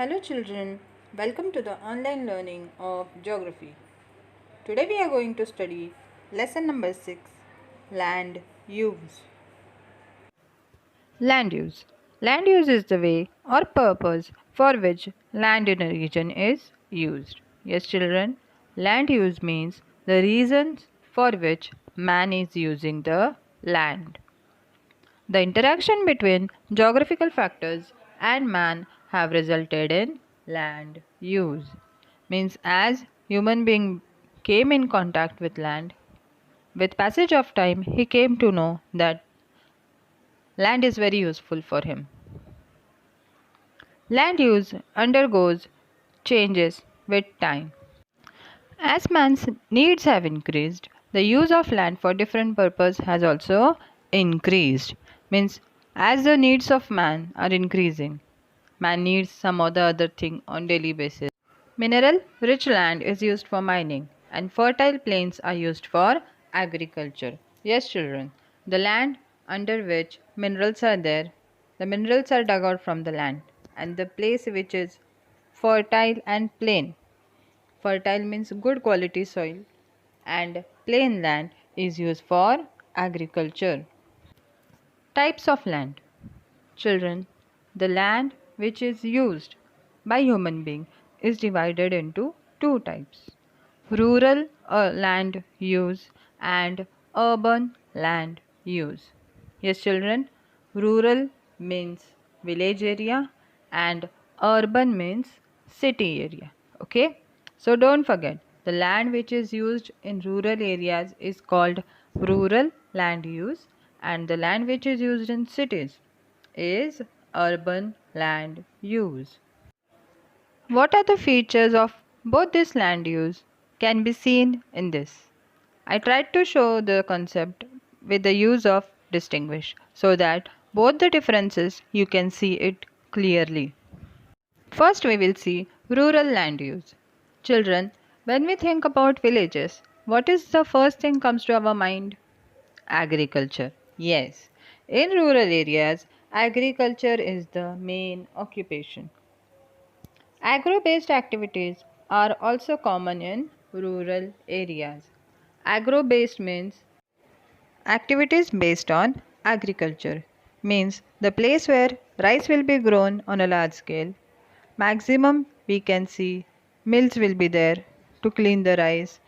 Hello children, welcome to the online learning of geography. Today we are going to study lesson number 6, land use. Land use. Land use is the way or purpose for which land in a region is used. Yes children, land use means the reasons for which man is using the land. The interaction between geographical factors and man have resulted in land use. Means as human being came in contact with land, with passage of time he came to know that land is very useful for him. Land use undergoes changes with time. As man's needs have increased, the use of land for different purpose has also increased. Means as the needs of man are increasing, man needs some or the other thing on daily basis. Mineral rich land is used for mining and fertile plains are used for agriculture. Yes children, the land under which minerals are there, the minerals are dug out from the land, and the place which is fertile and plain. Fertile means good quality soil and plain land is used for agriculture. Types of land. Children, the land which is used by human being is divided into two types. Rural land use and urban land use. Yes children, rural means village area and urban means city area. Okay? So don't forget, the land which is used in rural areas is called rural land use and the land which is used in cities is urban land use. What are the features of both this land use can be seen in this. I tried to show the concept with the use of distinguish so that both the differences you can see it clearly. First we will see rural land use. Children, when we think about villages, what is the first thing comes to our mind? Agriculture. Yes. In rural areas, agriculture is the main occupation. Agro-based activities are also common in rural areas. Agro-based means activities based on agriculture. Means the place where rice will be grown on a large scale. Maximum we can see mills will be there to clean the rice.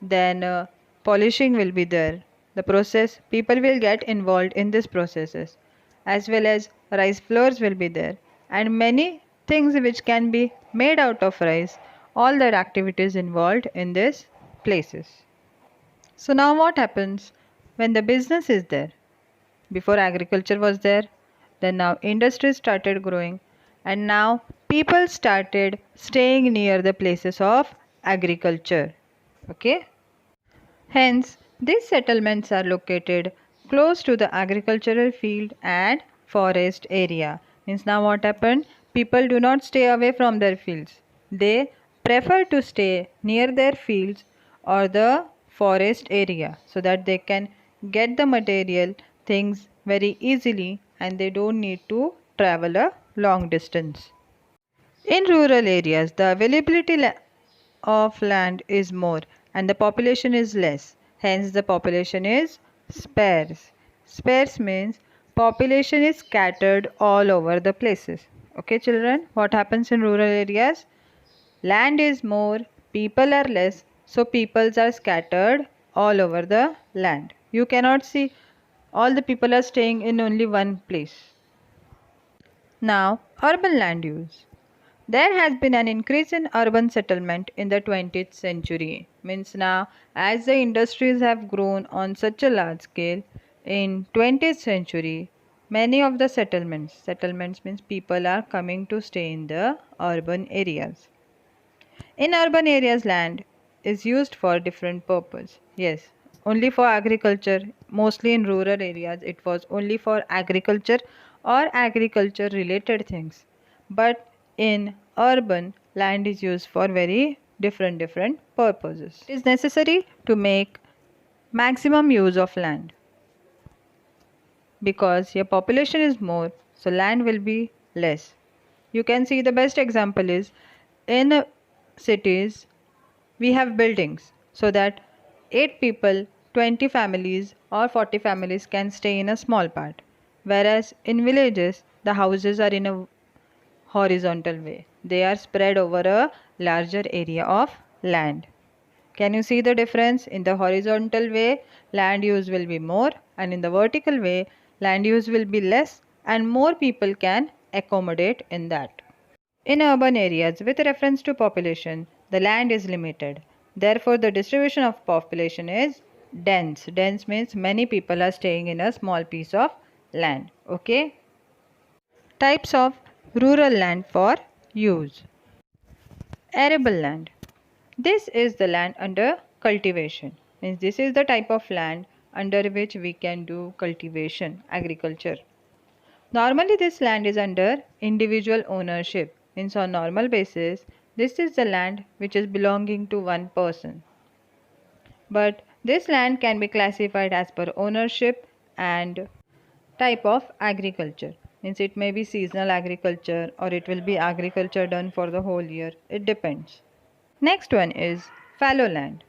Then polishing will be there. The process, people will get involved in these processes, as well as rice flours will be there and many things which can be made out of rice. All that activities involved in these places. So now what happens when the business is there? Before agriculture was there, then now industries started growing and now people started staying near the places of agriculture. Okay? Hence, these settlements are located close to the agricultural field and forest area. Means now what happened? People do not stay away from their fields. They prefer to stay near their fields or the forest area so that they can get the material things very easily and they don't need to travel a long distance. In rural areas, the availability of land is more and the population is less. Hence, the population is sparse. Sparse means population is scattered all over the places. Okay, children, what happens in rural areas? Land is more, people are less, so peoples are scattered all over the land. You cannot see all the people are staying in only one place. Now, urban land use. There has been an increase in urban settlement in the 20th century. Means now, as the industries have grown on such a large scale, in 20th century, many of the settlements means people are coming to stay in the urban areas. In urban areas, land is used for different purpose. Yes, only for agriculture. Mostly in rural areas, it was only for agriculture or agriculture related things. But in urban, land is used for very different purposes. It is necessary to make maximum use of land because your population is more, so land will be less. You can see the best example is in cities we have buildings so that 8 people, 20 families or 40 families can stay in a small part, whereas in villages the houses are in a horizontal way. They are spread over a larger area of land. Can you see the difference? In the horizontal way, land use will be more, and in the vertical way, land use will be less, and more people can accommodate in that. In urban areas, with reference to population, the land is limited. Therefore, the distribution of population is dense. Dense means many people are staying in a small piece of land. Okay? Types of rural land for use. Arable land. This is the land under cultivation. Means this is the type of land under which we can do cultivation, agriculture. Normally this land is under individual ownership. Means on normal basis, this is the land which is belonging to one person. But this land can be classified as per ownership and type of agriculture. Means it may be seasonal agriculture or it will be agriculture done for the whole year. It depends. Next one is fallow land.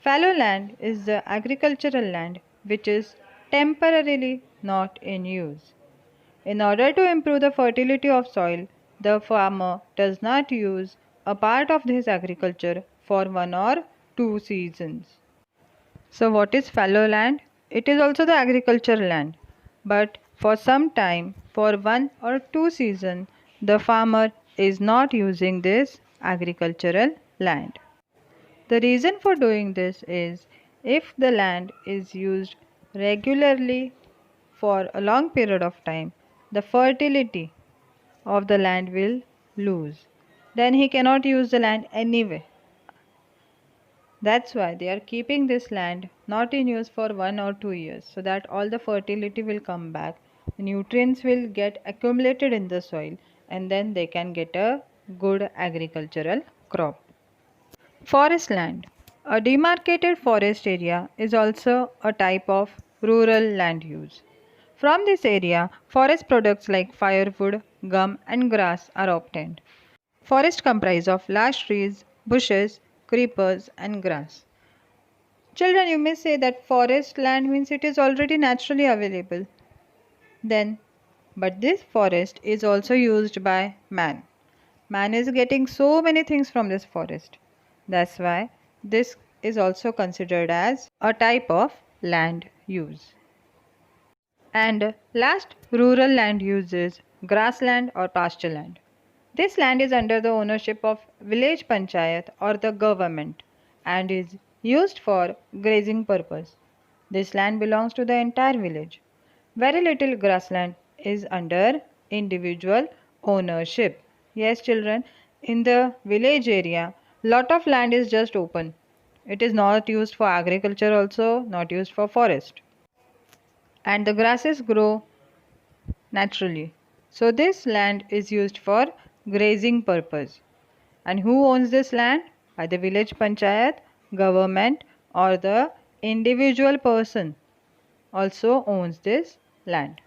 Fallow land is the agricultural land which is temporarily not in use. In order to improve the fertility of soil, the farmer does not use a part of his agriculture for 1 or 2 seasons. So what is fallow land? It is also the agricultural land. But for some time, for 1 or 2 seasons, the farmer is not using this agricultural land. The reason for doing this is if the land is used regularly for a long period of time, the fertility of the land will lose. Then he cannot use the land anyway. That's why they are keeping this land not in use for 1 or 2 years so that all the fertility will come back, the nutrients will get accumulated in the soil, and then they can get a good agricultural crop. Forest land. A demarcated forest area is also a type of rural land use. From this area, forest products like firewood, gum, and grass are obtained. Forest comprise of large trees, bushes, creepers, and grass. Children, you may say that forest land means it is already naturally available. Then, but this forest is also used by man. Man is getting so many things from this forest. That's why this is also considered as a type of land use. And last rural land use is grassland or pasture land. This land is under the ownership of village panchayat or the government and is used for grazing purpose. This land belongs to the entire village. Very little grassland is under individual ownership. Yes, children, in the village area, lot of land is just open. It is not used for agriculture also, not used for forest. And the grasses grow naturally. So this land is used for grazing purpose. And who owns this land? Either village panchayat, government or the individual person also owns this land.